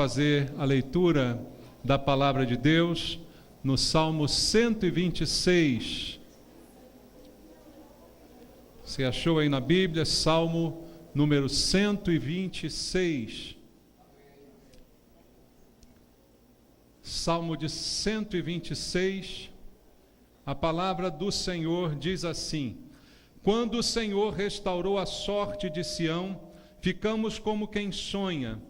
fazer a leitura da palavra de Deus no Salmo 126. Você achou aí na Bíblia, Salmo número 126. Salmo de 126, a palavra do Senhor diz assim: Quando o Senhor restaurou a sorte de Sião, ficamos como quem sonha.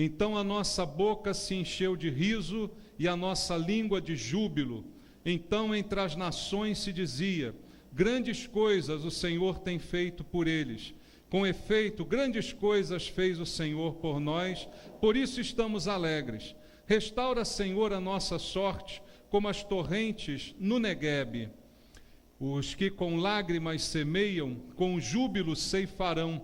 Então a nossa boca se encheu de riso e a nossa língua de júbilo. Então entre as nações se dizia: grandes coisas o Senhor tem feito por eles. Com efeito, grandes coisas fez o Senhor por nós, por isso estamos alegres. Restaura, Senhor, a nossa sorte, como as torrentes no Neguebe. Os que com lágrimas semeiam, com júbilo ceifarão.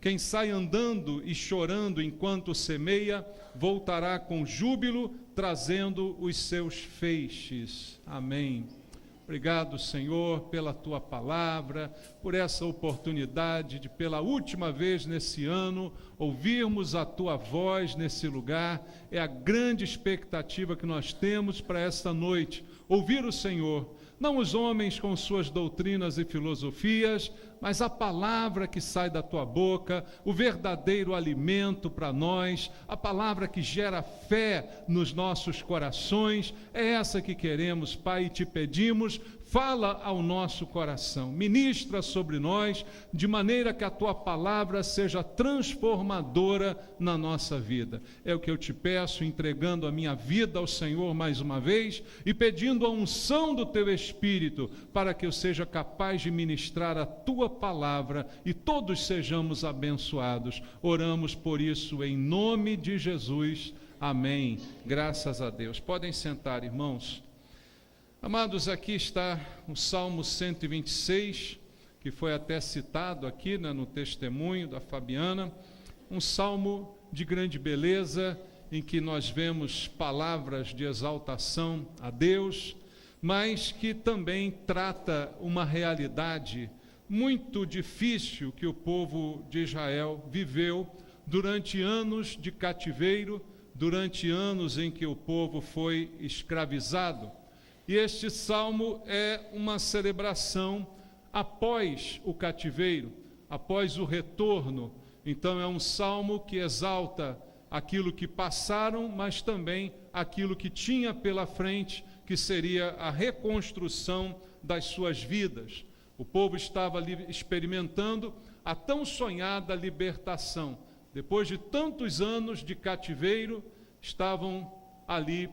Quem sai andando e chorando enquanto semeia, voltará com júbilo, trazendo os seus feixes. Amém. Obrigado, Senhor, pela Tua palavra, por essa oportunidade de, pela última vez nesse ano, ouvirmos a Tua voz nesse lugar. É a grande expectativa que nós temos para esta noite, ouvir o Senhor. Não os homens com suas doutrinas e filosofias, mas a palavra que sai da Tua boca, o verdadeiro alimento para nós, a palavra que gera fé nos nossos corações. É essa que queremos, Pai, e te pedimos, fala ao nosso coração, ministra sobre nós, de maneira que a Tua palavra seja transformadora na nossa vida. É o que eu te peço, entregando a minha vida ao Senhor mais uma vez e pedindo a unção do Teu Espírito, para que eu seja capaz de ministrar a Tua palavra e todos sejamos abençoados. Oramos por isso em nome de Jesus. Amém. Graças a Deus. Podem sentar, irmãos. Amados, aqui está o Salmo 126, que foi até citado aqui, no testemunho da Fabiana, um salmo de grande beleza, em que nós vemos palavras de exaltação a Deus, mas que também trata uma realidade muito difícil que o povo de Israel viveu durante anos de cativeiro, durante anos em que o povo foi escravizado. E este salmo é uma celebração após o cativeiro, após o retorno. Então é um salmo que exalta aquilo que passaram, mas também aquilo que tinha pela frente, que seria a reconstrução das suas vidas. O povo estava ali experimentando a tão sonhada libertação. Depois de tantos anos de cativeiro, estavam ali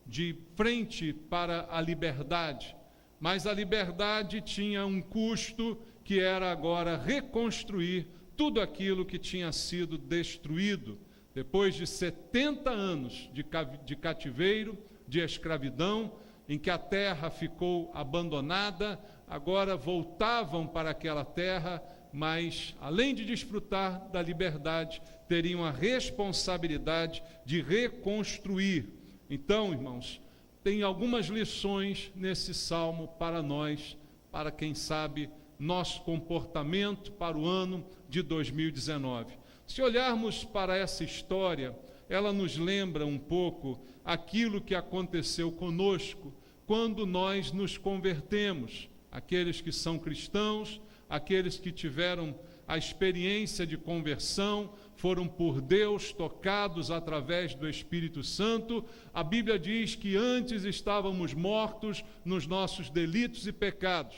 de frente para a liberdade, mas a liberdade tinha um custo, que era agora reconstruir tudo aquilo que tinha sido destruído. Depois de 70 anos de cativeiro, de escravidão, em que a terra ficou abandonada, agora voltavam para aquela terra, mas além de desfrutar da liberdade, teriam a responsabilidade de reconstruir. Então, irmãos, tem algumas lições nesse salmo para nós, para quem sabe nosso comportamento para o ano de 2019. Se olharmos para essa história, ela nos lembra um pouco aquilo que aconteceu conosco quando nós nos convertemos. Aqueles que são cristãos, aqueles que tiveram a experiência de conversão, foram por Deus tocados através do Espírito Santo. A Bíblia diz que antes estávamos mortos nos nossos delitos e pecados,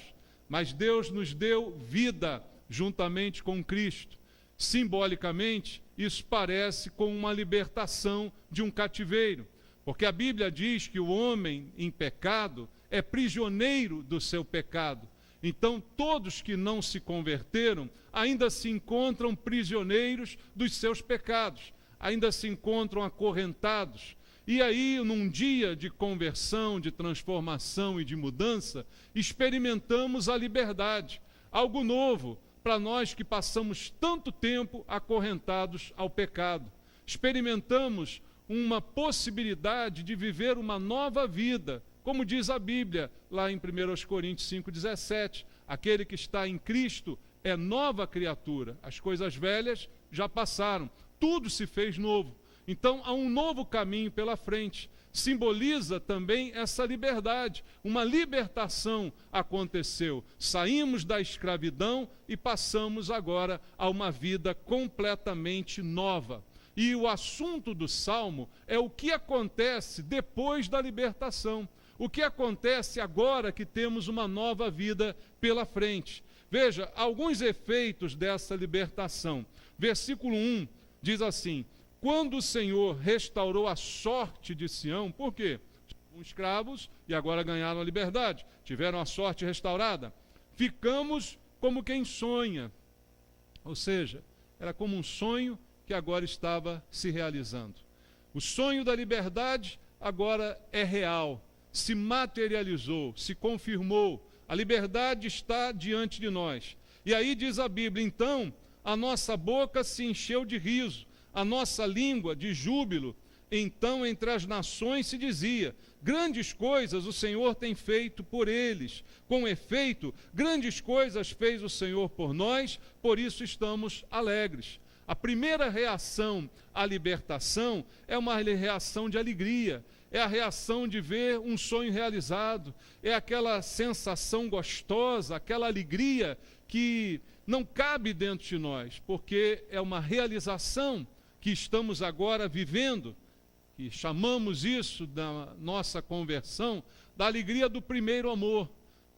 mas Deus nos deu vida juntamente com Cristo. Simbolicamente, isso parece com uma libertação de um cativeiro, porque a Bíblia diz que o homem em pecado é prisioneiro do seu pecado. Então, todos que não se converteram ainda se encontram prisioneiros dos seus pecados, ainda se encontram acorrentados. E aí, num dia de conversão, de transformação e de mudança, experimentamos a liberdade, algo novo para nós que passamos tanto tempo acorrentados ao pecado. Experimentamos uma possibilidade de viver uma nova vida, como diz a Bíblia, lá em 1 Coríntios 5,17, aquele que está em Cristo é nova criatura, as coisas velhas já passaram, tudo se fez novo. Então há um novo caminho pela frente. Simboliza também essa liberdade. Uma libertação aconteceu. Saímos da escravidão e passamos agora a uma vida completamente nova. E o assunto do Salmo é o que acontece depois da libertação. O que acontece agora que temos uma nova vida pela frente. Veja, alguns efeitos dessa libertação. Versículo 1 diz assim: quando o Senhor restaurou a sorte de Sião, por quê? Estavam escravos e agora ganharam a liberdade, tiveram a sorte restaurada. Ficamos como quem sonha, ou seja, era como um sonho que agora estava se realizando. O sonho da liberdade agora é real, se materializou, se confirmou. A liberdade está diante de nós. E aí diz a Bíblia, então, a nossa boca se encheu de riso, a nossa língua de júbilo. Então entre as nações se dizia, grandes coisas o Senhor tem feito por eles. Com efeito, grandes coisas fez o Senhor por nós, por isso estamos alegres. A primeira reação à libertação é uma reação de alegria, é a reação de ver um sonho realizado, é aquela sensação gostosa, aquela alegria que não cabe dentro de nós, porque é uma realização que estamos agora vivendo, e chamamos isso da nossa conversão, da alegria do primeiro amor,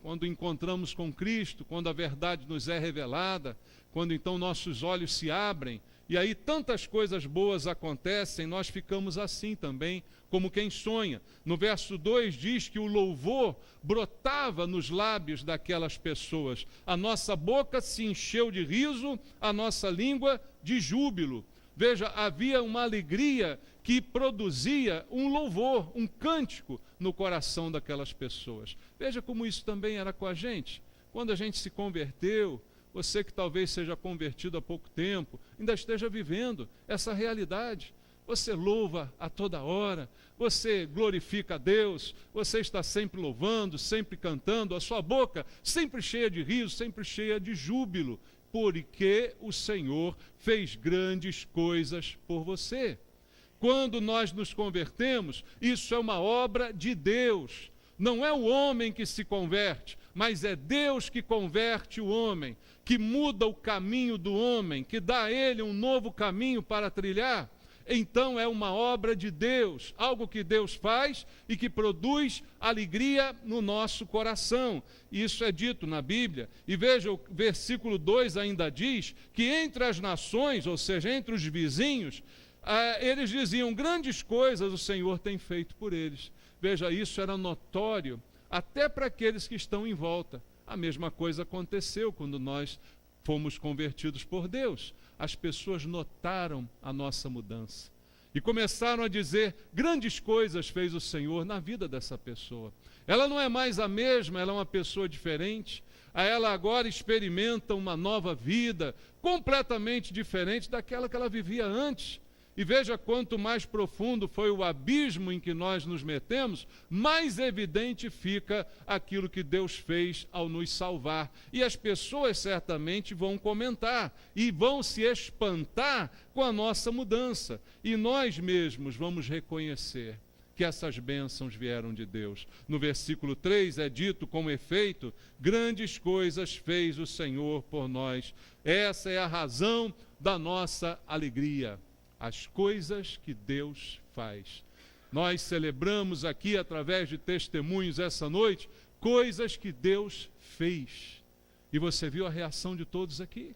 quando encontramos com Cristo, quando a verdade nos é revelada, quando então nossos olhos se abrem, e aí tantas coisas boas acontecem, nós ficamos assim também, como quem sonha. No verso 2 diz que o louvor brotava nos lábios daquelas pessoas. A nossa boca se encheu de riso, a nossa língua de júbilo. Veja, havia uma alegria que produzia um louvor, um cântico no coração daquelas pessoas. Veja como isso também era com a gente. Quando a gente se converteu, você que talvez seja convertido há pouco tempo, ainda esteja vivendo essa realidade. Você louva a toda hora, você glorifica a Deus, você está sempre louvando, sempre cantando, a sua boca sempre cheia de riso, sempre cheia de júbilo, porque o Senhor fez grandes coisas por você. Quando nós nos convertemos, isso é uma obra de Deus. Não é o homem que se converte, mas é Deus que converte o homem, que muda o caminho do homem, que dá a ele um novo caminho para trilhar. Então é uma obra de Deus, algo que Deus faz e que produz alegria no nosso coração. Isso é dito na Bíblia. E veja, o versículo 2 ainda diz que entre as nações, ou seja, entre os vizinhos, eles diziam, grandes coisas o Senhor tem feito por eles. Veja, isso era notório até para aqueles que estão em volta. A mesma coisa aconteceu quando nós fomos convertidos por Deus. As pessoas notaram a nossa mudança e começaram a dizer, grandes coisas fez o Senhor na vida dessa pessoa. Ela não é mais a mesma, ela é uma pessoa diferente. Ela agora experimenta uma nova vida, completamente diferente daquela que ela vivia antes. E veja quanto mais profundo foi o abismo em que nós nos metemos, mais evidente fica aquilo que Deus fez ao nos salvar. E as pessoas certamente vão comentar e vão se espantar com a nossa mudança. E nós mesmos vamos reconhecer que essas bênçãos vieram de Deus. No versículo 3 é dito com efeito, grandes coisas fez o Senhor por nós. Essa é a razão da nossa alegria. As coisas que Deus faz. Nós celebramos aqui, através de testemunhos essa noite, coisas que Deus fez. E você viu a reação de todos aqui?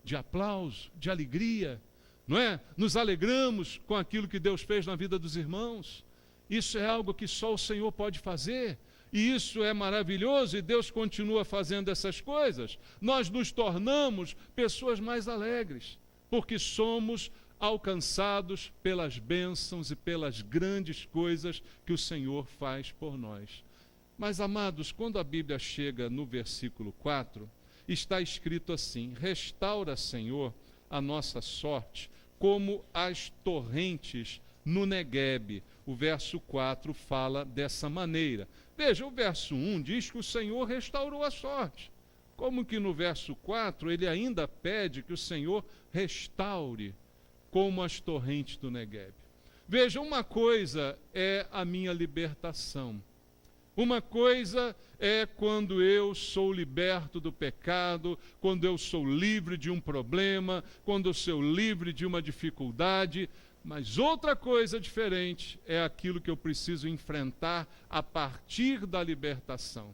De aplauso, de alegria, não é? Nos alegramos com aquilo que Deus fez na vida dos irmãos. Isso é algo que só o Senhor pode fazer. E isso é maravilhoso e Deus continua fazendo essas coisas. Nós nos tornamos pessoas mais alegres, porque somos alcançados pelas bênçãos e pelas grandes coisas que o Senhor faz por nós. Mas, amados, quando a Bíblia chega no versículo 4, está escrito assim, restaura, Senhor, a nossa sorte, como as torrentes no Neguebe. O verso 4 fala dessa maneira. Veja, o verso 1 diz que o Senhor restaurou a sorte. Como que no verso 4 ele ainda pede que o Senhor restaure como as torrentes do Neguebe. Veja, uma coisa é a minha libertação. Uma coisa é quando eu sou liberto do pecado, quando eu sou livre de um problema, quando eu sou livre de uma dificuldade. Mas outra coisa diferente é aquilo que eu preciso enfrentar a partir da libertação.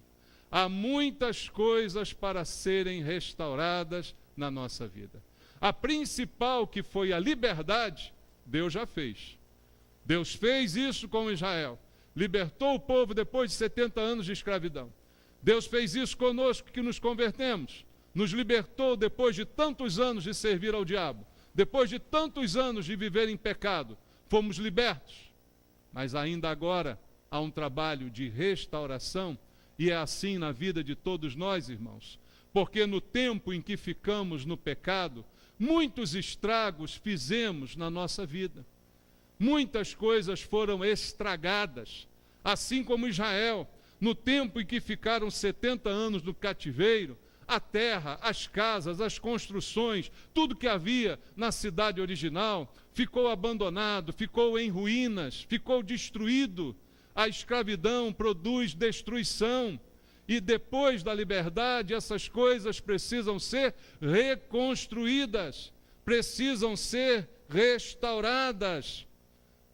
Há muitas coisas para serem restauradas na nossa vida. A principal, que foi a liberdade, Deus já fez. Deus fez isso com Israel. Libertou o povo depois de 70 anos de escravidão. Deus fez isso conosco que nos convertemos. Nos libertou depois de tantos anos de servir ao diabo. Depois de tantos anos de viver em pecado. Fomos libertos. Mas ainda agora há um trabalho de restauração. E é assim na vida de todos nós, irmãos. Porque no tempo em que ficamos no pecado, muitos estragos fizemos na nossa vida. Muitas coisas foram estragadas, assim como Israel, no tempo em que ficaram 70 anos no cativeiro, a terra, as casas, as construções, tudo que havia na cidade original, ficou abandonado, ficou em ruínas, ficou destruído. A escravidão produz destruição, e depois da liberdade, essas coisas precisam ser reconstruídas, precisam ser restauradas.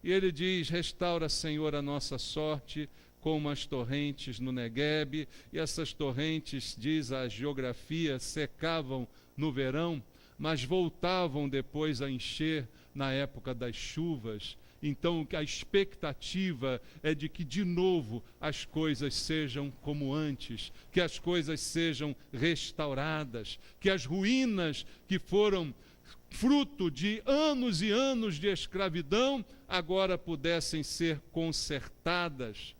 E ele diz: restaura, Senhor, a nossa sorte, como as torrentes no Neguebe. E essas torrentes, diz a geografia, secavam no verão, mas voltavam depois a encher na época das chuvas. Então a expectativa é de que de novo as coisas sejam como antes, que as coisas sejam restauradas, que as ruínas que foram fruto de anos e anos de escravidão, agora pudessem ser consertadas.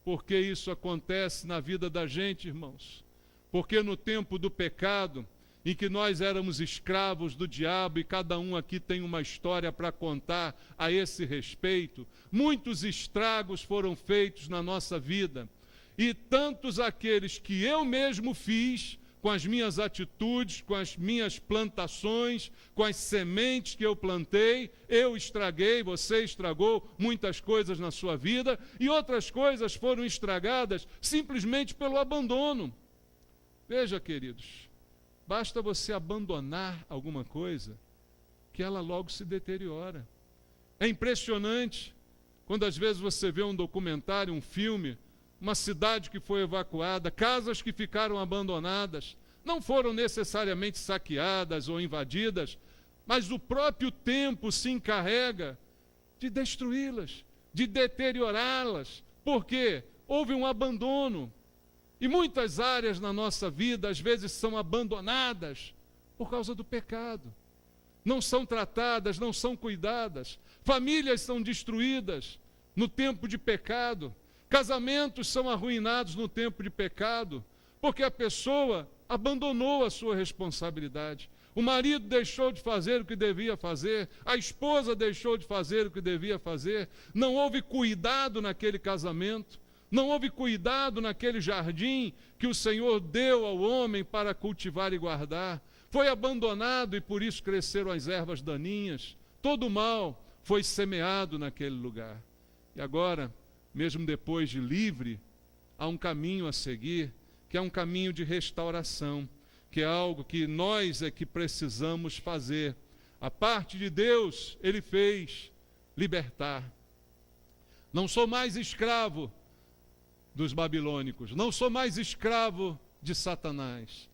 Por que isso acontece na vida da gente, irmãos? Porque no tempo do pecado, em que nós éramos escravos do diabo, e cada um aqui tem uma história para contar a esse respeito, muitos estragos foram feitos na nossa vida, e tantos aqueles que eu mesmo fiz, com as minhas atitudes, com as minhas plantações, com as sementes que eu plantei, eu estraguei, você estragou muitas coisas na sua vida, e outras coisas foram estragadas simplesmente pelo abandono. Veja, queridos, basta você abandonar alguma coisa, que ela logo se deteriora. É impressionante, quando às vezes você vê um documentário, um filme, uma cidade que foi evacuada, casas que ficaram abandonadas, não foram necessariamente saqueadas ou invadidas, mas o próprio tempo se encarrega de destruí-las, de deteriorá-las. Por quê? Houve um abandono. E muitas áreas na nossa vida, às vezes, são abandonadas por causa do pecado. Não são tratadas, não são cuidadas. Famílias são destruídas no tempo de pecado. Casamentos são arruinados no tempo de pecado, porque a pessoa abandonou a sua responsabilidade. O marido deixou de fazer o que devia fazer, a esposa deixou de fazer o que devia fazer, não houve cuidado naquele casamento, não houve cuidado naquele jardim que o Senhor deu ao homem para cultivar e guardar. Foi abandonado e por isso cresceram as ervas daninhas. Todo o mal foi semeado naquele lugar. E agora, mesmo depois de livre, há um caminho a seguir, que é um caminho de restauração, que é algo que nós é que precisamos fazer. A parte de Deus, Ele fez libertar. Não sou mais escravo dos babilônicos, não sou mais escravo de Satanás,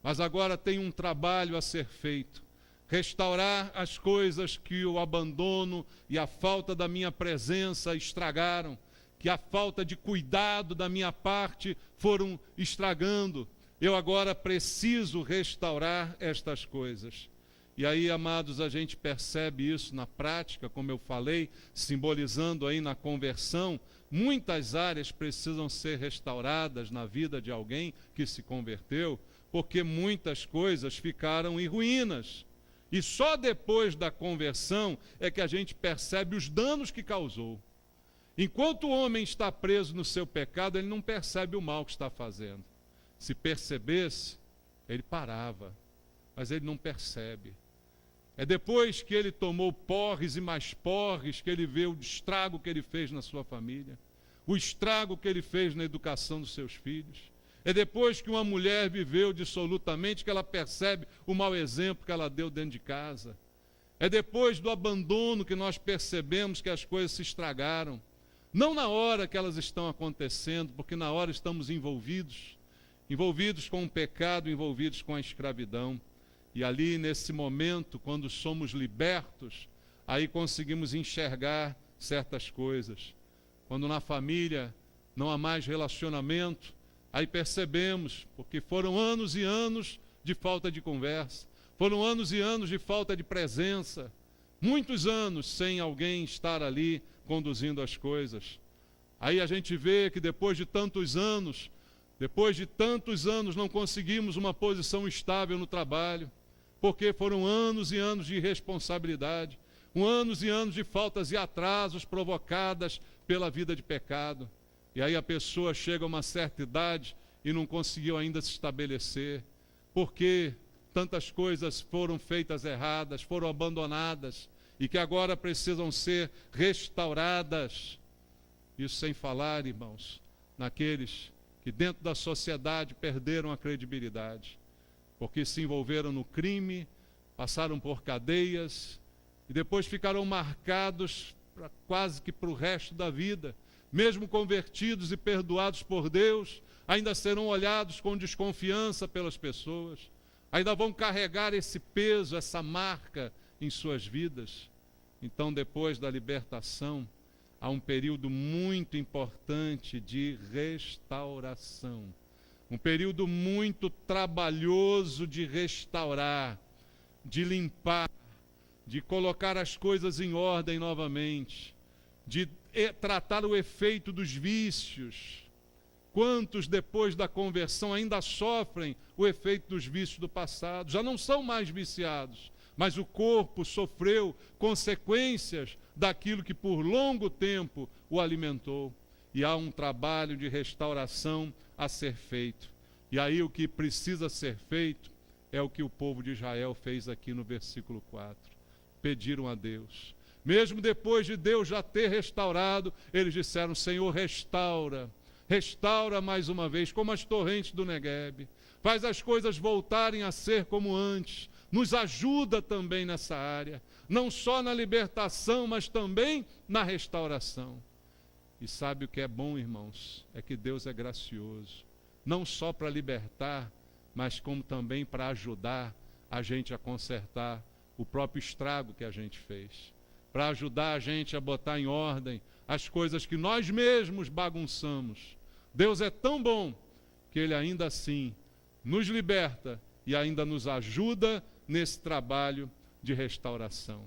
mas agora tem um trabalho a ser feito. Restaurar as coisas que o abandono e a falta da minha presença estragaram, que a falta de cuidado da minha parte foram estragando. Eu agora preciso restaurar estas coisas. E aí, amados, a gente percebe isso na prática, como eu falei, simbolizando aí na conversão. Muitas áreas precisam ser restauradas na vida de alguém que se converteu, porque muitas coisas ficaram em ruínas. E só depois da conversão é que a gente percebe os danos que causou. Enquanto o homem está preso no seu pecado, ele não percebe o mal que está fazendo. Se percebesse, ele parava, mas ele não percebe. É depois que ele tomou porres e mais porres que ele vê o estrago que ele fez na sua família, o estrago que ele fez na educação dos seus filhos. É depois que uma mulher viveu dissolutamente que ela percebe o mau exemplo que ela deu dentro de casa. É depois do abandono que nós percebemos que as coisas se estragaram. Não na hora que elas estão acontecendo, porque na hora estamos envolvidos com o pecado, envolvidos com a escravidão. E ali, nesse momento, quando somos libertos, aí conseguimos enxergar certas coisas. Quando na família não há mais relacionamento, aí percebemos, porque foram anos e anos de falta de conversa, foram anos e anos de falta de presença, muitos anos sem alguém estar ali conduzindo as coisas. Aí a gente vê que depois de tantos anos não conseguimos uma posição estável no trabalho, porque foram anos e anos de irresponsabilidade, anos e anos de faltas e atrasos provocadas pela vida de pecado. E aí a pessoa chega a uma certa idade e não conseguiu ainda se estabelecer, porque tantas coisas foram feitas erradas, foram abandonadas, e que agora precisam ser restauradas. Isso sem falar, irmãos, naqueles que dentro da sociedade perderam a credibilidade, porque se envolveram no crime, passaram por cadeias e depois ficaram marcados quase que para o resto da vida. Mesmo convertidos e perdoados por Deus, ainda serão olhados com desconfiança pelas pessoas, ainda vão carregar esse peso, essa marca em suas vidas. Então, depois da libertação, há um período muito importante de restauração. Um período muito trabalhoso de restaurar, de limpar, de colocar as coisas em ordem novamente, de tratar o efeito dos vícios. Quantos depois da conversão ainda sofrem o efeito dos vícios do passado? Já não são mais viciados, mas o corpo sofreu consequências daquilo que por longo tempo o alimentou. E há um trabalho de restauração a ser feito. E aí o que precisa ser feito é o que o povo de Israel fez aqui no versículo 4. Pediram a Deus. Mesmo depois de Deus já ter restaurado, eles disseram: Senhor, restaura mais uma vez, como as torrentes do Neguebe. Faz as coisas voltarem a ser como antes. Nos ajuda também nessa área, não só na libertação, mas também na restauração. E sabe o que é bom, irmãos? É que Deus é gracioso, não só para libertar, mas como também para ajudar a gente a consertar o próprio estrago que a gente fez, para ajudar a gente a botar em ordem as coisas que nós mesmos bagunçamos. Deus é tão bom que Ele ainda assim nos liberta e ainda nos ajuda nesse trabalho de restauração.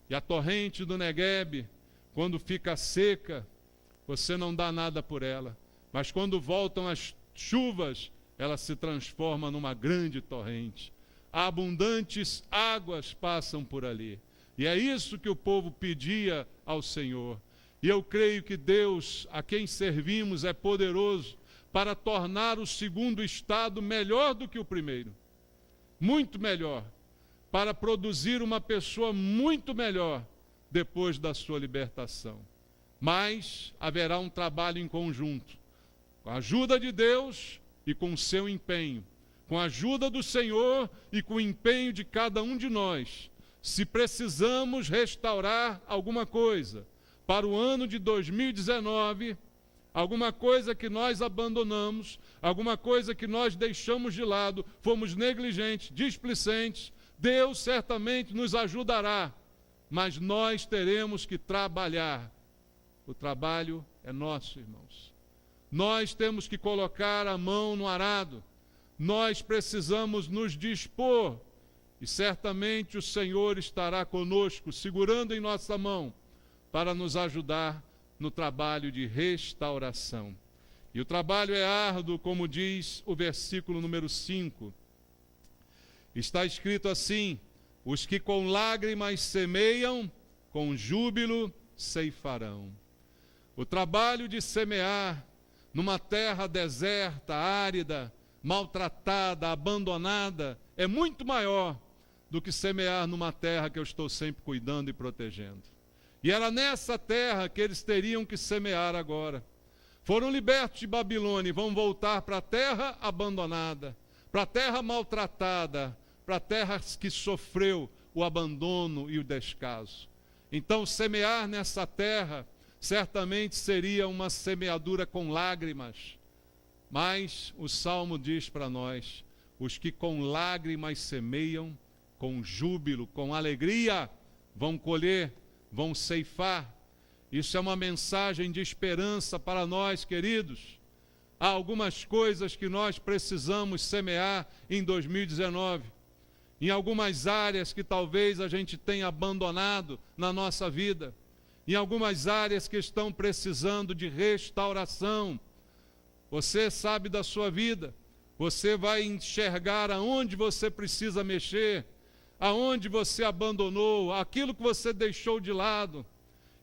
E a torrente do Neguebe, quando fica seca, você não dá nada por ela, mas quando voltam as chuvas, ela se transforma numa grande torrente. Abundantes águas passam por ali. E é isso que o povo pedia ao Senhor. E eu creio que Deus, a quem servimos, é poderoso para tornar o segundo estado melhor do que o primeiro. Muito melhor. Para produzir uma pessoa muito melhor depois da sua libertação. Mas haverá um trabalho em conjunto, com a ajuda de Deus e com o seu empenho, com a ajuda do Senhor e com o empenho de cada um de nós. Se precisamos restaurar alguma coisa para o ano de 2019, alguma coisa que nós abandonamos, alguma coisa que nós deixamos de lado, fomos negligentes, displicentes, Deus certamente nos ajudará, mas nós teremos que trabalhar. O trabalho é nosso, irmãos. Nós temos que colocar a mão no arado. Nós precisamos nos dispor. E certamente o Senhor estará conosco, segurando em nossa mão, para nos ajudar no trabalho de restauração. E o trabalho é árduo, como diz o versículo número 5. Está escrito assim: os que com lágrimas semeiam, com júbilo ceifarão. O trabalho de semear numa terra deserta, árida, maltratada, abandonada, é muito maior do que semear numa terra que eu estou sempre cuidando e protegendo. E era nessa terra que eles teriam que semear agora. Foram libertos de Babilônia e vão voltar para a terra abandonada, para a terra maltratada, para a terra que sofreu o abandono e o descaso. Então, semear nessa terra certamente seria uma semeadura com lágrimas. Mas o Salmo diz para nós: os que com lágrimas semeiam, com júbilo, com alegria, vão colher, vão ceifar. Isso é uma mensagem de esperança para nós, queridos. Há algumas coisas que nós precisamos semear em 2019. Em algumas áreas que talvez a gente tenha abandonado na nossa vida. Em algumas áreas que estão precisando de restauração. Você sabe da sua vida. Você vai enxergar aonde você precisa mexer, aonde você abandonou, aquilo que você deixou de lado,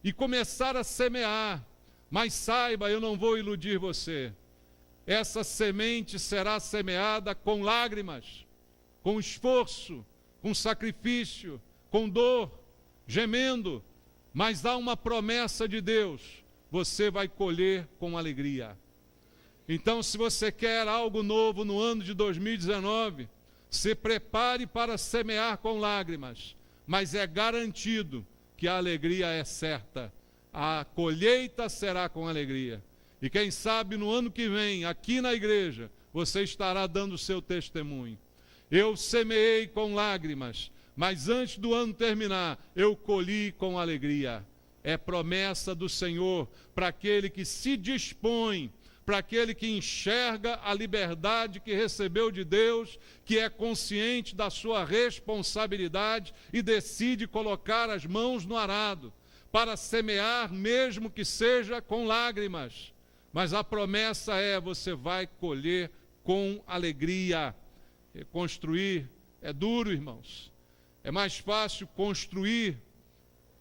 e começar a semear. Mas saiba, eu não vou iludir você. Essa semente será semeada com lágrimas, com esforço, com sacrifício, com dor, gemendo. Mas há uma promessa de Deus: você vai colher com alegria. Então, se você quer algo novo no ano de 2019, se prepare para semear com lágrimas, mas é garantido que a alegria é certa. A colheita será com alegria. E quem sabe no ano que vem, aqui na igreja, você estará dando o seu testemunho. Eu semeei com lágrimas, mas antes do ano terminar, eu colhi com alegria. É promessa do Senhor para aquele que se dispõe, para aquele que enxerga a liberdade que recebeu de Deus, que é consciente da sua responsabilidade e decide colocar as mãos no arado, para semear, mesmo que seja com lágrimas. Mas a promessa é: você vai colher com alegria. Reconstruir é duro, irmãos. É mais fácil construir,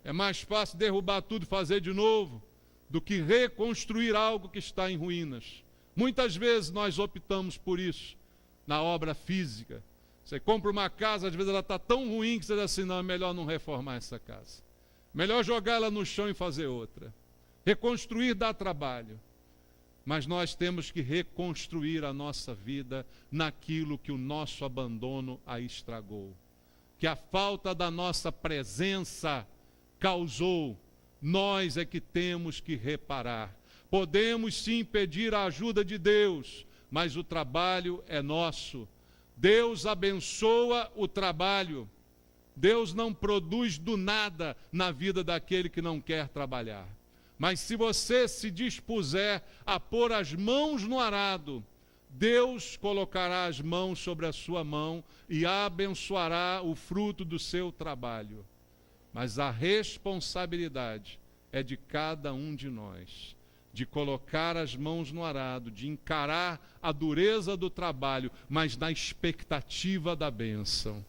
é mais fácil derrubar tudo e fazer de novo, do que reconstruir algo que está em ruínas. Muitas vezes nós optamos por isso, na obra física. Você compra uma casa, às vezes ela está tão ruim que você diz assim: não, é melhor não reformar essa casa. Melhor jogar ela no chão e fazer outra. Reconstruir dá trabalho. Mas nós temos que reconstruir a nossa vida naquilo que o nosso abandono a estragou. Que a falta da nossa presença causou. Nós é que temos que reparar. Podemos sim pedir a ajuda de Deus, mas o trabalho é nosso. Deus abençoa o trabalho. Deus não produz do nada na vida daquele que não quer trabalhar. Mas se você se dispuser a pôr as mãos no arado, Deus colocará as mãos sobre a sua mão e abençoará o fruto do seu trabalho. Mas a responsabilidade é de cada um de nós, de colocar as mãos no arado, de encarar a dureza do trabalho, mas na expectativa da bênção,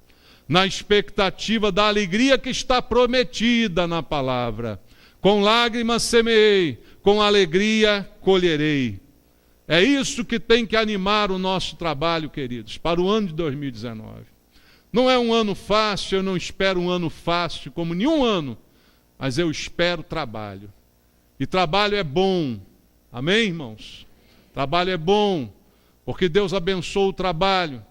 na expectativa da alegria que está prometida na palavra. Com lágrimas semeei, com alegria colherei. É isso que tem que animar o nosso trabalho, queridos, para o ano de 2019. Não é um ano fácil, eu não espero um ano fácil, como nenhum ano, mas eu espero trabalho. E trabalho é bom, amém, irmãos? Trabalho é bom, porque Deus abençoa o trabalho,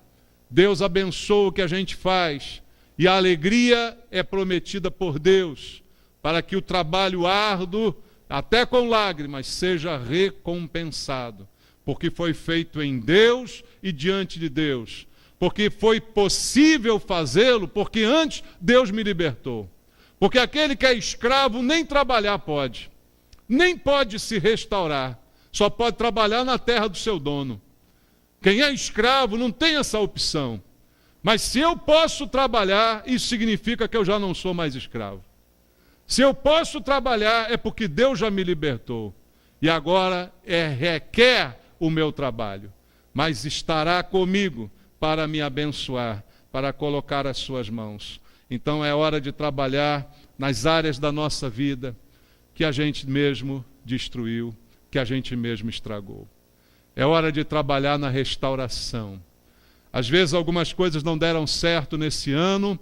Deus abençoa o que a gente faz, e a alegria é prometida por Deus, para que o trabalho árduo, até com lágrimas, seja recompensado, porque foi feito em Deus e diante de Deus, porque foi possível fazê-lo, porque antes Deus me libertou. Porque aquele que é escravo nem trabalhar pode, nem pode se restaurar, só pode trabalhar na terra do seu dono. Quem é escravo não tem essa opção. Mas se eu posso trabalhar, isso significa que eu já não sou mais escravo. Se eu posso trabalhar, é porque Deus já me libertou. E agora requer o meu trabalho. Mas estará comigo para me abençoar, para colocar as suas mãos. Então é hora de trabalhar nas áreas da nossa vida que a gente mesmo destruiu, que a gente mesmo estragou. É hora de trabalhar na restauração. Às vezes algumas coisas não deram certo nesse ano,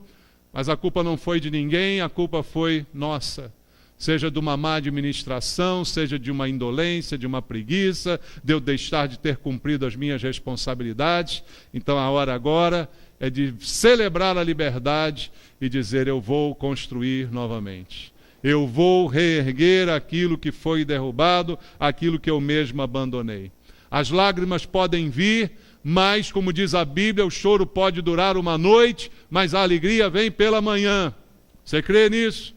Mas a culpa não foi de ninguém, a culpa foi nossa. Seja de uma má administração, seja de uma indolência, de uma preguiça, de eu deixar de ter cumprido as minhas responsabilidades. Então a hora agora é de celebrar a liberdade e dizer: eu vou construir novamente. Eu vou reerguer aquilo que foi derrubado, aquilo que eu mesmo abandonei. As lágrimas podem vir, mas, como diz a Bíblia, o choro pode durar uma noite, mas a alegria vem pela manhã. Você crê nisso?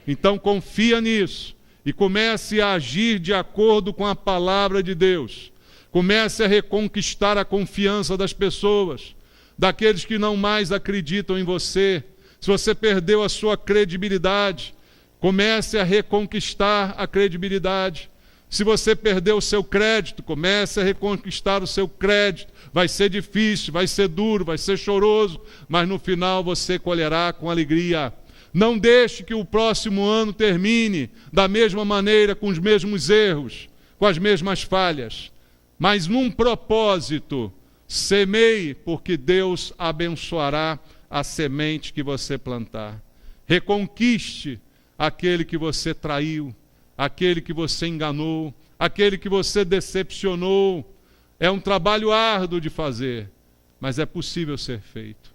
Então confia nisso e comece a agir de acordo com a palavra de Deus. Comece a reconquistar a confiança das pessoas, daqueles que não mais acreditam em você. Se você perdeu a sua credibilidade, comece a reconquistar a credibilidade. Se você perdeu o seu crédito, comece a reconquistar o seu crédito. Vai ser difícil, vai ser duro, vai ser choroso, mas no final você colherá com alegria. Não deixe que o próximo ano termine da mesma maneira, com os mesmos erros, com as mesmas falhas. Mas num propósito, semeie, porque Deus abençoará a semente que você plantar. Reconquiste aquele que você traiu, aquele que você enganou, aquele que você decepcionou. É um trabalho árduo de fazer, mas é possível ser feito.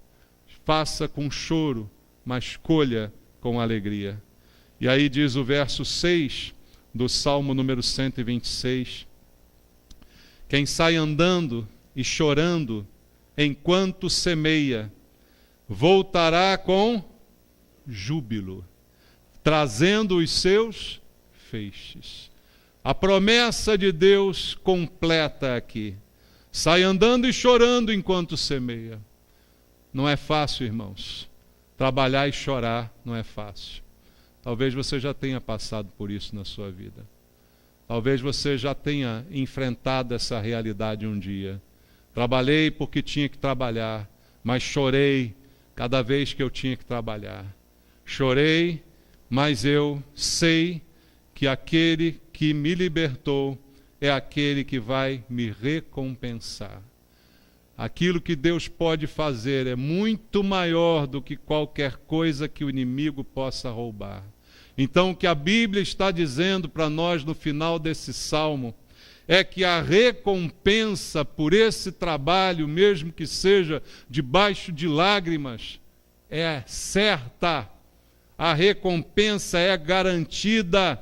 Faça com choro, mas colha com alegria. E aí diz o verso 6 do Salmo número 126. Quem sai andando e chorando enquanto semeia, voltará com júbilo, trazendo os seus feixes. A promessa de Deus completa aqui. Sai andando e chorando enquanto semeia. Não é fácil, irmãos. Trabalhar e chorar não é fácil. Talvez você já tenha passado por isso na sua vida. Talvez você já tenha enfrentado essa realidade um dia. Trabalhei porque tinha que trabalhar, mas chorei cada vez que eu tinha que trabalhar. Chorei, mas eu sei que aquele que me libertou é aquele que vai me recompensar. Aquilo que Deus pode fazer é muito maior do que qualquer coisa que o inimigo possa roubar. Então, o que a Bíblia está dizendo para nós no final desse salmo é que a recompensa por esse trabalho, mesmo que seja debaixo de lágrimas, é certa. A recompensa é garantida.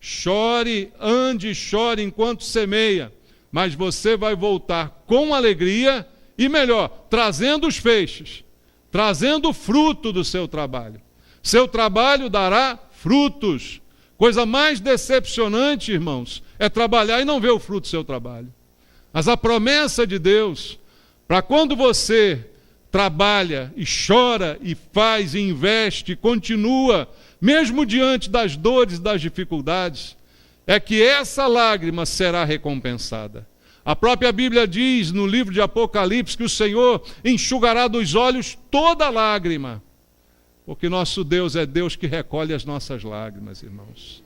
Chore, ande e chore enquanto semeia, mas você vai voltar com alegria e melhor, trazendo os feixes, trazendo o fruto do seu trabalho. Seu trabalho dará frutos. Coisa mais decepcionante, irmãos, é trabalhar e não ver o fruto do seu trabalho. Mas a promessa de Deus, para quando você trabalha e chora e faz e investe e continua, mesmo diante das dores e das dificuldades, é que essa lágrima será recompensada. A própria Bíblia diz no livro de Apocalipse que o Senhor enxugará dos olhos toda lágrima, porque nosso Deus é Deus que recolhe as nossas lágrimas, irmãos.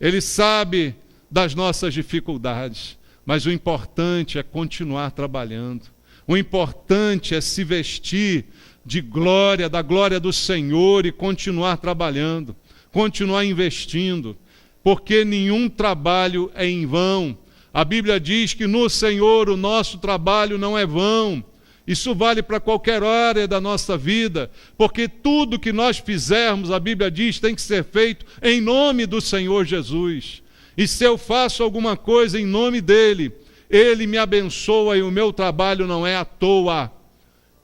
Ele sabe das nossas dificuldades, mas o importante é continuar trabalhando. O importante é se vestir de glória, da glória do Senhor e continuar trabalhando, continuar investindo, porque nenhum trabalho é em vão. A Bíblia diz que no Senhor o nosso trabalho não é vão. Isso vale para qualquer área da nossa vida, porque tudo que nós fizermos, a Bíblia diz, tem que ser feito em nome do Senhor Jesus. E se eu faço alguma coisa em nome dEle, Ele me abençoa e o meu trabalho não é à toa.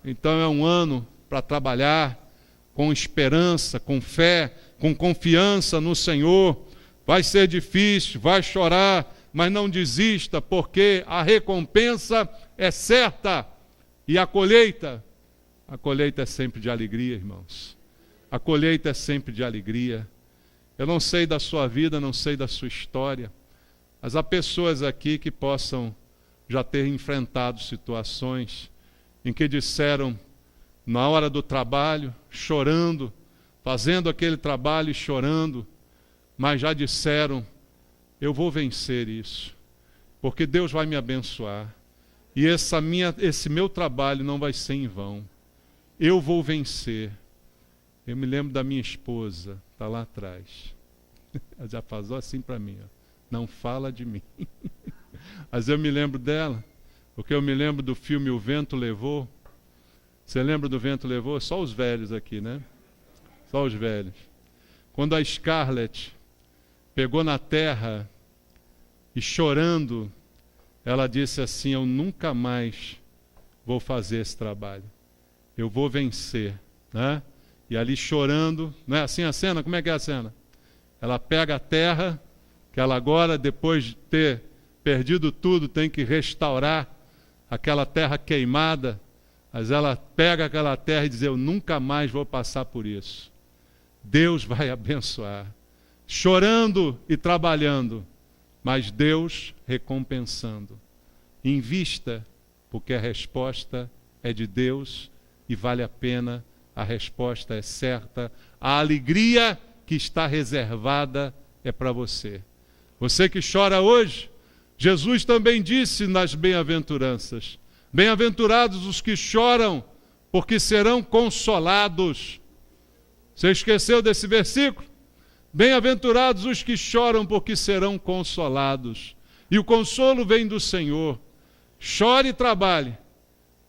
Então é um ano para trabalhar com esperança, com fé, com confiança no Senhor. Vai ser difícil, vai chorar, mas não desista, porque a recompensa é certa. E a colheita é sempre de alegria, irmãos. A colheita é sempre de alegria. Eu não sei da sua vida, não sei da sua história, mas há pessoas aqui que possam já ter enfrentado situações em que disseram, na hora do trabalho, chorando, fazendo aquele trabalho e chorando, mas já disseram, eu vou vencer isso, porque Deus vai me abençoar. E esse meu trabalho não vai ser em vão. Eu vou vencer. Eu me lembro da minha esposa, está lá atrás. Ela já falou assim para mim, ó, não fala de mim. Mas eu me lembro dela, porque eu me lembro do filme O Vento Levou. Você lembra do Vento Levou? Só os velhos aqui, né? Só os velhos. Quando a Scarlett pegou na terra e chorando, ela disse assim, eu nunca mais vou fazer esse trabalho. Eu vou vencer, né? E ali chorando, não é assim a cena? Como é que é a cena? Ela pega a terra, que ela agora, depois de ter perdido tudo, tem que restaurar aquela terra queimada, mas ela pega aquela terra e diz, eu nunca mais vou passar por isso. Deus vai abençoar. Chorando e trabalhando, mas Deus recompensando. Invista, porque a resposta é de Deus e vale a pena, a resposta é certa. A alegria que está reservada é para você. Você que chora hoje, Jesus também disse nas bem-aventuranças, bem-aventurados os que choram, porque serão consolados. Você esqueceu desse versículo? Bem-aventurados os que choram, porque serão consolados. E o consolo vem do Senhor. Chore e trabalhe,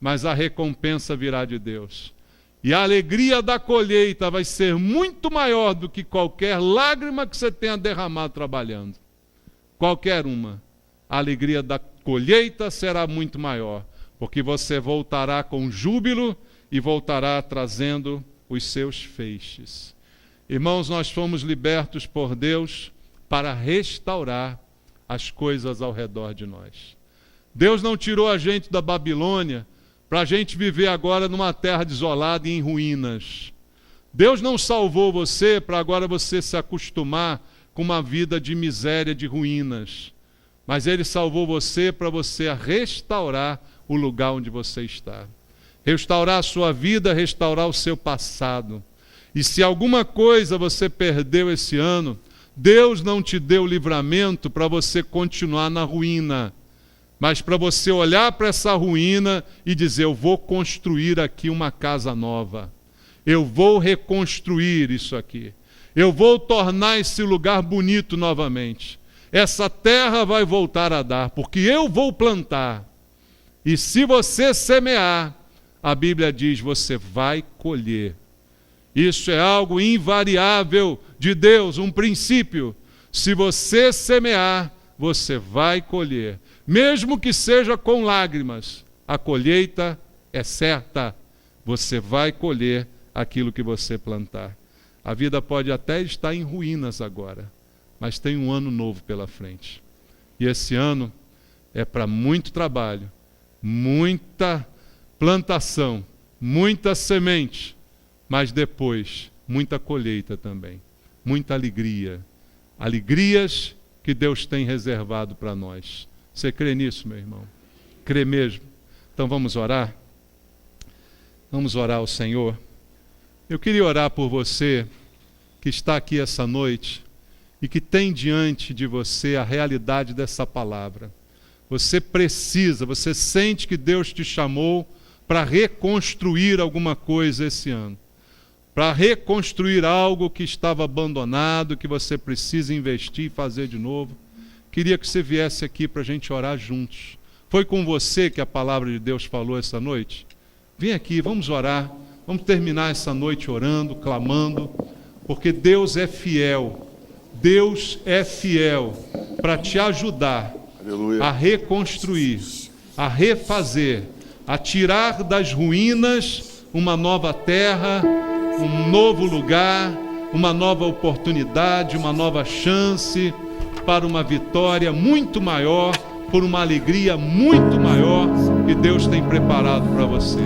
mas a recompensa virá de Deus. E a alegria da colheita vai ser muito maior do que qualquer lágrima que você tenha derramado trabalhando. Qualquer uma. A alegria da colheita será muito maior, porque você voltará com júbilo e voltará trazendo os seus feixes. Irmãos, nós fomos libertos por Deus para restaurar as coisas ao redor de nós. Deus não tirou a gente da Babilônia para a gente viver agora numa terra desolada e em ruínas. Deus não salvou você para agora você se acostumar com uma vida de miséria, de ruínas. Mas Ele salvou você para você restaurar o lugar onde você está. Restaurar a sua vida, restaurar o seu passado. E se alguma coisa você perdeu esse ano, Deus não te deu livramento para você continuar na ruína, mas para você olhar para essa ruína e dizer, eu vou construir aqui uma casa nova. Eu vou reconstruir isso aqui. Eu vou tornar esse lugar bonito novamente. Essa terra vai voltar a dar, porque eu vou plantar. E se você semear, a Bíblia diz, você vai colher. Isso é algo invariável de Deus, um princípio. Se você semear, você vai colher. Mesmo que seja com lágrimas, a colheita é certa. Você vai colher aquilo que você plantar. A vida pode até estar em ruínas agora, mas tem um ano novo pela frente. E esse ano é para muito trabalho, muita plantação, muita semente, mas depois muita colheita também, muita alegria. Alegrias que Deus tem reservado para nós. Você crê nisso, meu irmão? Crê mesmo? Então vamos orar? Vamos orar ao Senhor. Eu queria orar por você que está aqui essa noite e que tem diante de você a realidade dessa palavra. Você precisa, você sente que Deus te chamou para reconstruir alguma coisa esse ano. Para reconstruir algo que estava abandonado, que você precisa investir e fazer de novo. Queria que você viesse aqui para a gente orar juntos. Foi com você que a palavra de Deus falou essa noite? Vem aqui, vamos orar. Vamos terminar essa noite orando, clamando, porque Deus é fiel. Deus é fiel para te ajudar a reconstruir, a refazer, a tirar das ruínas uma nova terra, um novo lugar, uma nova oportunidade, uma nova chance para uma vitória muito maior, por uma alegria muito maior que Deus tem preparado para você.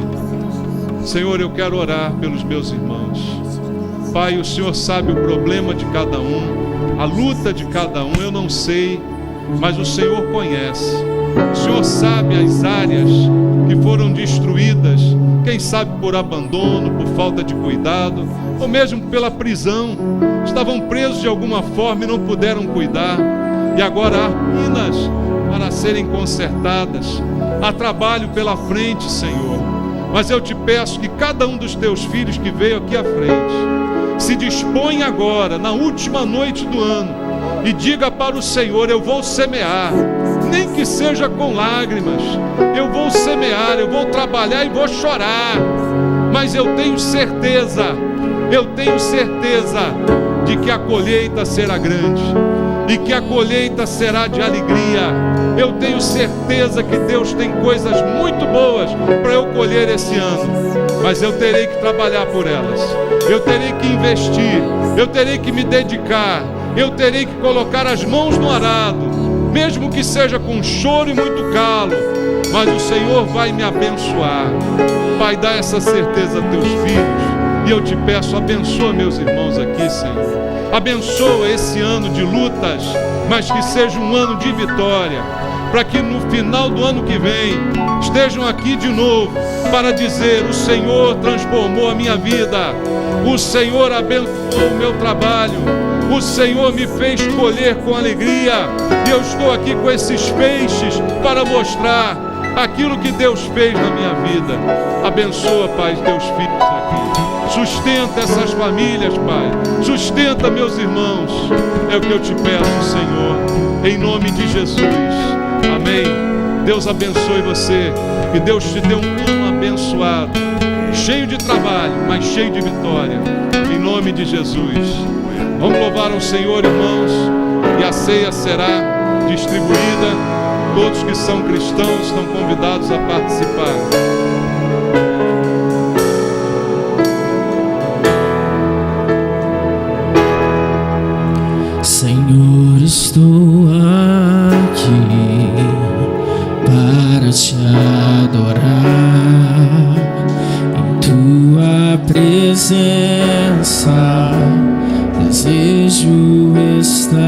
Senhor, eu quero orar pelos meus irmãos. Pai, o Senhor sabe o problema de cada um, a luta de cada um, eu não sei, mas o Senhor conhece. O Senhor sabe as áreas que foram destruídas, quem sabe por abandono, por falta de cuidado, ou mesmo pela prisão. Estavam presos de alguma forma e não puderam cuidar. E agora há ruínas para serem consertadas. Há trabalho pela frente, Senhor. Mas eu te peço que cada um dos teus filhos que veio aqui à frente, se dispõe agora, na última noite do ano, e diga para o Senhor: eu vou semear, nem que seja com lágrimas, eu vou semear, eu vou trabalhar e vou chorar, mas eu tenho certeza de que a colheita será grande, e que a colheita será de alegria. Eu tenho certeza que Deus tem coisas muito boas para eu colher esse ano, mas eu terei que trabalhar por elas, eu terei que investir, eu terei que me dedicar, eu terei que colocar as mãos no arado, mesmo que seja com choro e muito calo, mas o Senhor vai me abençoar. Pai, dá essa certeza a teus filhos, e eu te peço, abençoa meus irmãos aqui, Senhor. Abençoa esse ano de lutas, mas que seja um ano de vitória, para que no final do ano que vem estejam aqui de novo para dizer: o Senhor transformou a minha vida, o Senhor abençoou o meu trabalho, o Senhor me fez colher com alegria, e eu estou aqui com esses feixes para mostrar aquilo que Deus fez na minha vida. Abençoa, Pai, teus filhos aqui. Sustenta essas famílias, Pai. Sustenta meus irmãos. É o que eu te peço, Senhor, em nome de Jesus. Amém. Deus abençoe você. Que Deus te dê um ano abençoado, cheio de trabalho, mas cheio de vitória, em nome de Jesus. Vamos louvar ao Senhor, irmãos, e a ceia será distribuída. Todos que são cristãos estão convidados a participar. Senhor, estou aqui para te adorar. Em tua presença desejo estar.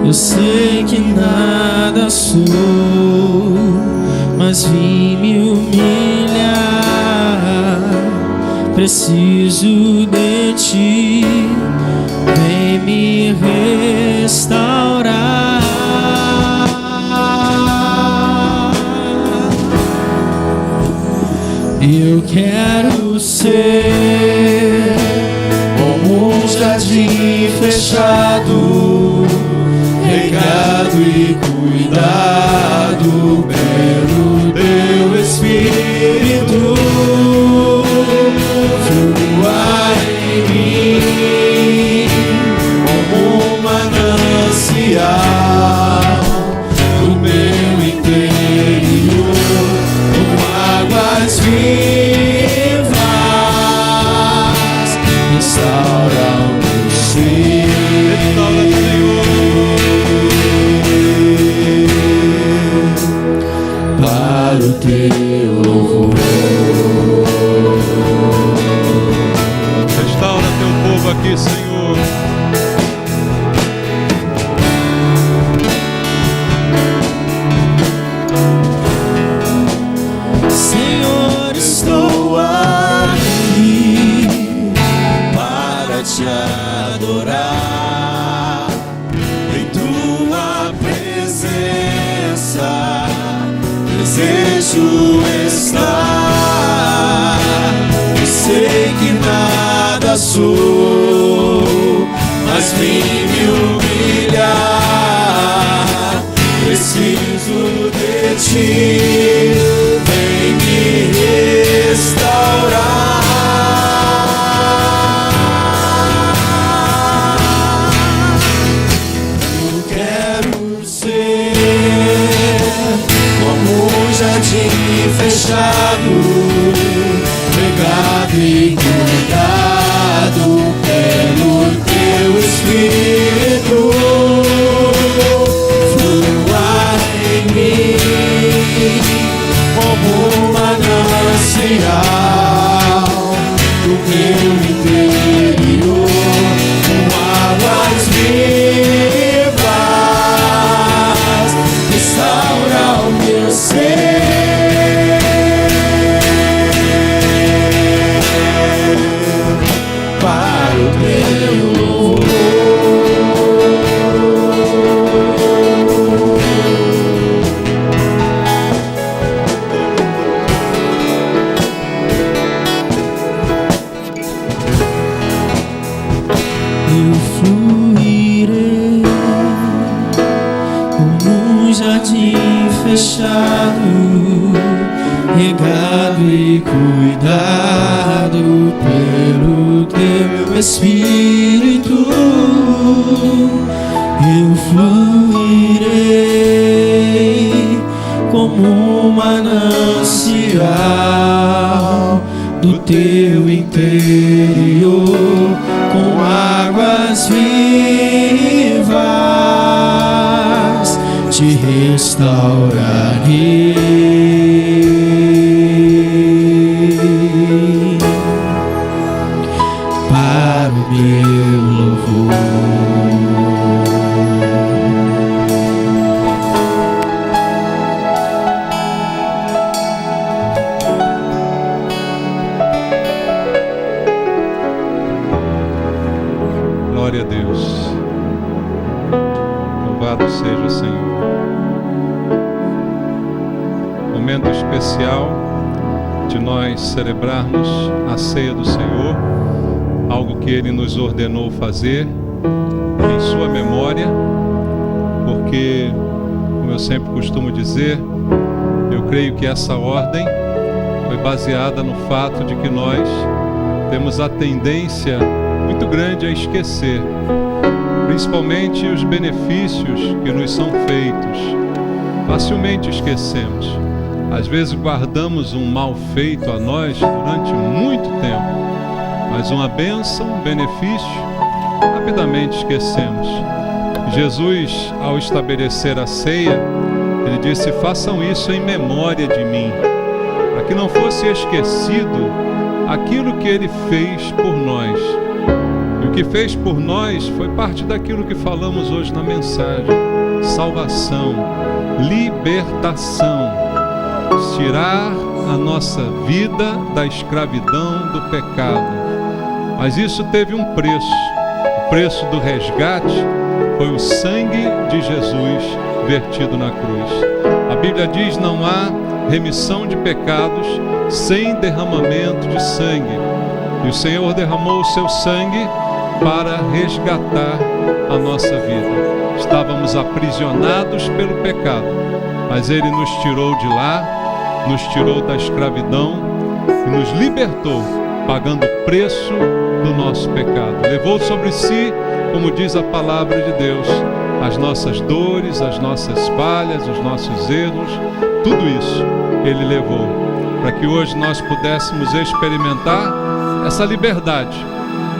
Eu sei que nada sou, mas vim me humilhar. Preciso de ti, vem me restaurar. Eu quero ser como um jardim fechado, regado e cuidado pelo teu Espírito. Flua em mim como um manancial do meu interior, com águas vivas, restaura o meu ser. Para o teu louvor. Restaura teu povo aqui, Senhor. Senhor, estou aqui para te adorar. Em tua presença desejo estar. Eu sei que nada sou, mas vim me humilhar. Preciso de ti, vem me restaurar. Eu quero ser como um jardim fechado, regado e cuidado pelo teu Espírito. Flua em mim como um manancial do meu interior, com águas vivas, restaura o meu ser. Para o teu louvor. e cuidado pelo teu Espírito, eu fluirei como um manancial do teu interior, com águas vivas te restaurarei para o meu louvor. Glória a Deus. Louvado seja o Senhor. Momento especial de nós celebrarmos a ceia do Senhor, algo que Ele nos ordenou fazer em sua memória, porque, como eu sempre costumo dizer, eu creio que essa ordem foi baseada no fato de que nós temos a tendência muito grande a esquecer, principalmente os benefícios que nos são feitos. Facilmente esquecemos. Às vezes guardamos um mal feito a nós durante muito tempo, mas uma bênção, um benefício, rapidamente esquecemos. Jesus, ao estabelecer a ceia, Ele disse: façam isso em memória de mim, para que não fosse esquecido aquilo que Ele fez por nós. E o que fez por nós foi parte daquilo que falamos hoje na mensagem: salvação, libertação, tirar a nossa vida da escravidão do pecado. Mas isso teve um preço. O preço do resgate foi o sangue de Jesus vertido na cruz. A Bíblia diz: não há remissão de pecados sem derramamento de sangue. E o Senhor derramou o seu sangue para resgatar a nossa vida. Estávamos aprisionados pelo pecado, mas Ele nos tirou de lá, nos tirou da escravidão e nos libertou, pagando o preço do nosso pecado. Levou sobre si, como diz a palavra de Deus, as nossas dores, as nossas falhas, os nossos erros, tudo isso Ele levou, para que hoje nós pudéssemos experimentar essa liberdade,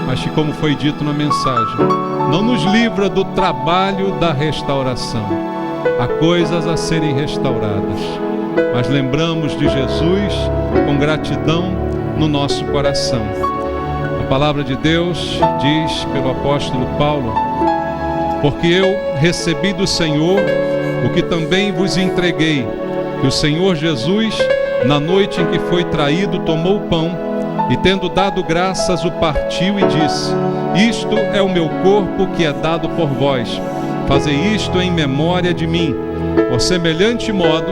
mas que, como foi dito na mensagem, não nos livra do trabalho da restauração. Há coisas a serem restauradas, mas lembramos de Jesus com gratidão no nosso coração. A palavra de Deus diz pelo apóstolo Paulo: porque eu recebi do Senhor o que também vos entreguei, que o Senhor Jesus, na noite em que foi traído, tomou o pão e, tendo dado graças, o partiu e disse: isto é o meu corpo que é dado por vós, fazei isto em memória de mim. Por semelhante modo,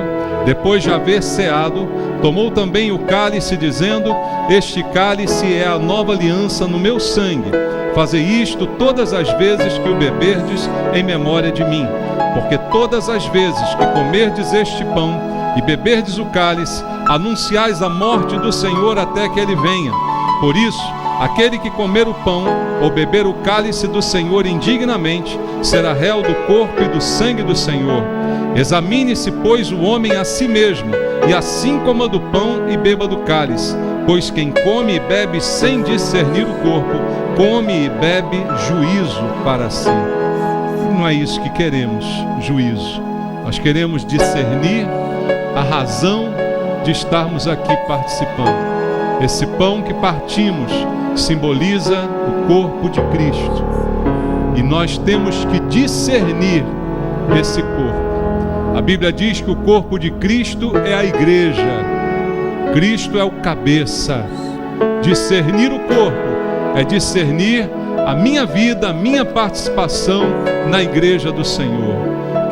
depois de haver ceado, tomou também o cálice, dizendo: este cálice é a nova aliança no meu sangue. Fazei isto todas as vezes que o beberdes em memória de mim. Porque todas as vezes que comerdes este pão e beberdes o cálice, anunciais a morte do Senhor até que Ele venha. Por isso, aquele que comer o pão ou beber o cálice do Senhor indignamente, será réu do corpo e do sangue do Senhor. Examine-se, pois, o homem a si mesmo, e assim coma do pão e beba do cálice. Pois quem come e bebe sem discernir o corpo, come e bebe juízo para si. Não é isso que queremos, juízo. Nós queremos discernir a razão de estarmos aqui participando. Esse pão que partimos simboliza o corpo de Cristo. E nós temos que discernir esse corpo. A Bíblia diz que o corpo de Cristo é a igreja. Cristo é o cabeça. Discernir o corpo é discernir a minha vida, a minha participação na igreja do Senhor.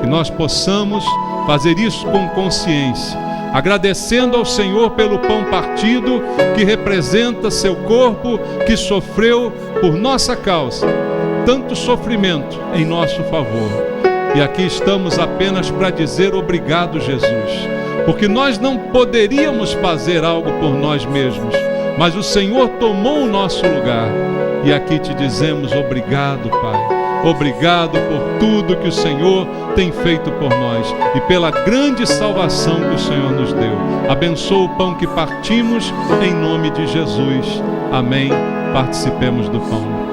Que nós possamos fazer isso com consciência, agradecendo ao Senhor pelo pão partido, que representa seu corpo, que sofreu por nossa causa tanto sofrimento em nosso favor. E aqui estamos apenas para dizer: obrigado, Jesus. porque nós não poderíamos fazer algo por nós mesmos, mas o Senhor tomou o nosso lugar. E aqui te dizemos obrigado, Pai. Obrigado por tudo que o Senhor tem feito por nós e pela grande salvação que o Senhor nos deu. Abençoa o pão que partimos em nome de Jesus. Amém. Participemos do pão.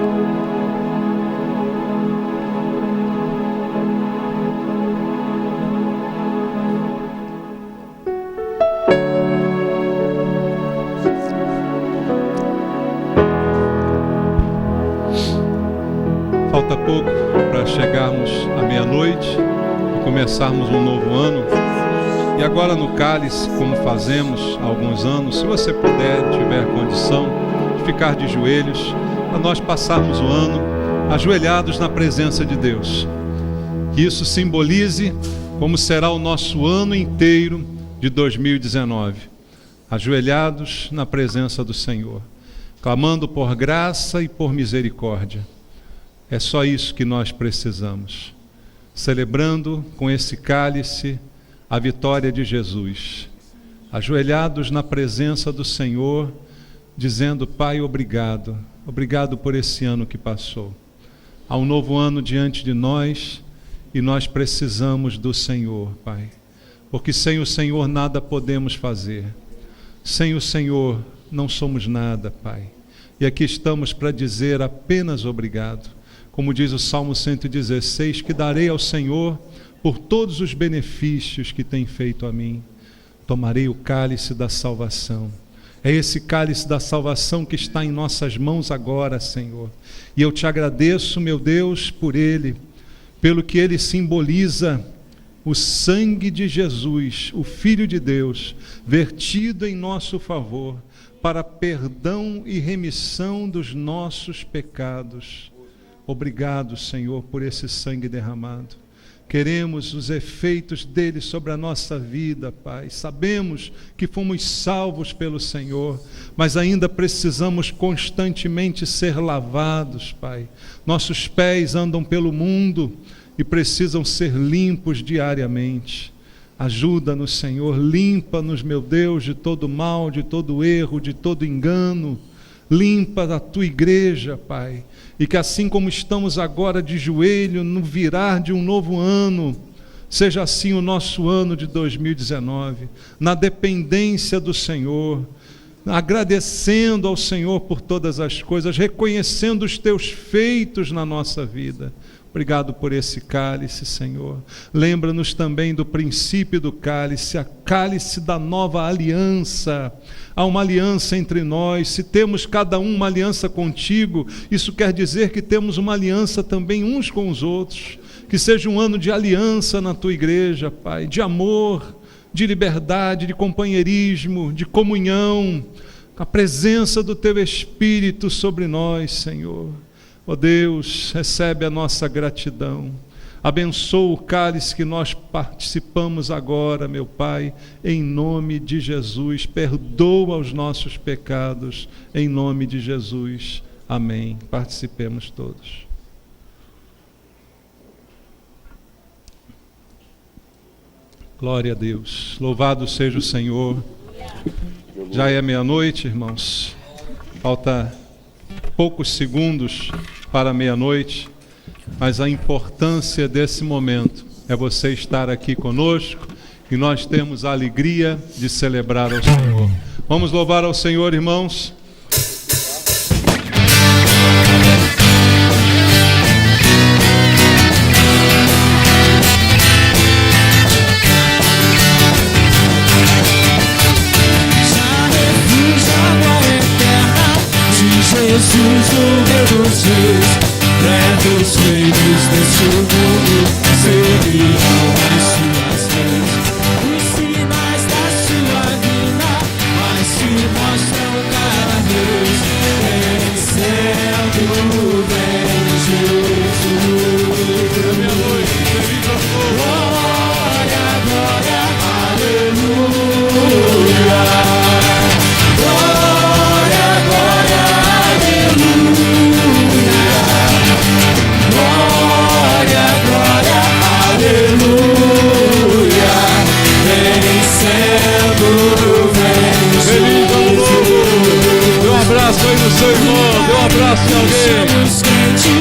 Falta pouco para chegarmos à meia-noite e começarmos um novo ano. E agora no cálice, como fazemos há alguns anos, se você puder, tiver condição de ficar de joelhos, para nós passarmos o ano ajoelhados na presença de Deus. Que isso simbolize como será o nosso ano inteiro de 2019. Ajoelhados na presença do Senhor, clamando por graça e por misericórdia. É só isso que nós precisamos, celebrando com esse cálice a vitória de Jesus, ajoelhados na presença do Senhor, dizendo: Pai, obrigado, obrigado por esse ano que passou. Há um novo ano diante de nós e nós precisamos do Senhor, Pai, porque sem o Senhor nada podemos fazer, sem o Senhor não somos nada, Pai, e aqui estamos para dizer apenas obrigado. Como diz o Salmo 116, que darei ao Senhor por todos os benefícios que tem feito a mim. Tomarei o cálice da salvação. É esse cálice da salvação que está em nossas mãos agora, Senhor. E eu te agradeço, meu Deus, por ele, pelo que ele simboliza o sangue de Jesus, o Filho de Deus, vertido em nosso favor, para perdão e remissão dos nossos pecados. Obrigado, Senhor, por esse sangue derramado. Queremos os efeitos dele sobre a nossa vida, Pai. Sabemos que fomos salvos pelo Senhor, mas ainda precisamos constantemente ser lavados, Pai. Nossos pés andam pelo mundo e precisam ser limpos diariamente. Ajuda-nos, Senhor, limpa-nos, meu Deus, de todo mal, de todo erro, de todo engano. Limpa a tua igreja, Pai, e que assim como estamos agora de joelho no virar de um novo ano, seja assim o nosso ano de 2019, na dependência do Senhor, agradecendo ao Senhor por todas as coisas, reconhecendo os teus feitos na nossa vida. Obrigado por esse cálice, Senhor. Lembra-nos também do princípio do cálice, a cálice da nova aliança. Há uma aliança entre nós. Se temos cada um uma aliança contigo, isso quer dizer que temos uma aliança também uns com os outros. Que seja um ano de aliança na tua igreja, Pai, de amor, de liberdade, de companheirismo, de comunhão, a presença do teu Espírito sobre nós, Senhor. Ó Deus, recebe a nossa gratidão. Abençoa o cálice que nós participamos agora, meu Pai, em nome de Jesus. Perdoa os nossos pecados, em nome de Jesus. Amém. Participemos todos. Glória a Deus. Louvado seja o Senhor. Já é meia-noite, irmãos. Falta poucos segundos para meia-noite, mas a importância desse momento é você estar aqui conosco e nós temos a alegria de celebrar ao Senhor. Vamos louvar ao Senhor, irmãos. Jesus, o Deus Deus, pretos feitos desse mundo, servirão as suas leis. Os sinais da sua vida, mas se mostram cada vez, vencendo bem Jesus. Glória, glória, aleluia. Glória, glória, aleluia. seu irmão, dê um abraço em alguém.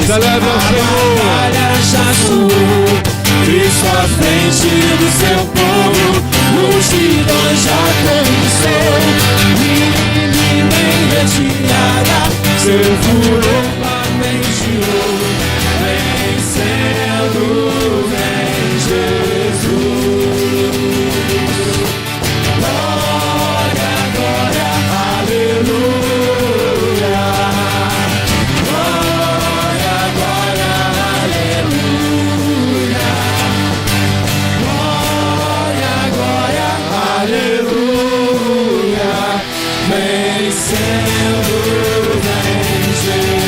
Celebre ao Senhor. A batalha já suou, Cristo à frente do seu povo, multidões já conquistou. Ninguém retirada, seu furor lamenteou, vencendo, vem Jesus. Glória, glória, aleluia. Glória, glória, aleluia. Glória, glória, aleluia. Vencendo, vem Jesus.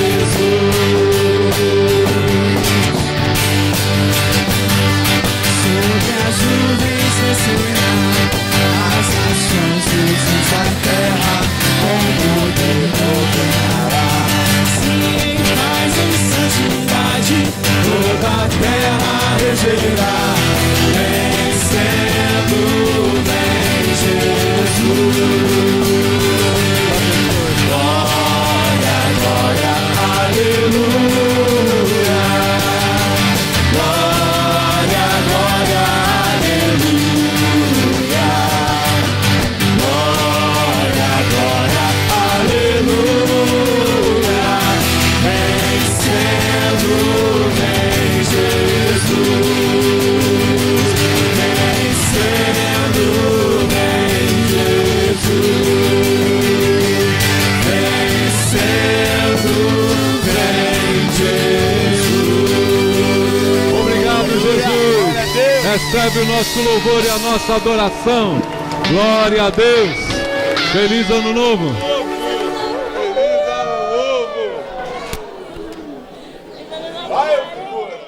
Sobre as nuvens descerá, as nações vizinhas da terra, com poder governará. Sim, em paz e santidade, toda a terra regerá. Vencendo, vem Jesus. Glória, glória, aleluia. Glória, glória, aleluia. Glória, glória, aleluia. Vencendo, vem Jesus. Vencendo, vem Jesus. Vencendo, vem Jesus. Obrigado, Jesus. Recebe o nosso louvor e a nossa adoração. Glória a Deus. Feliz Ano Novo. Vai, figura!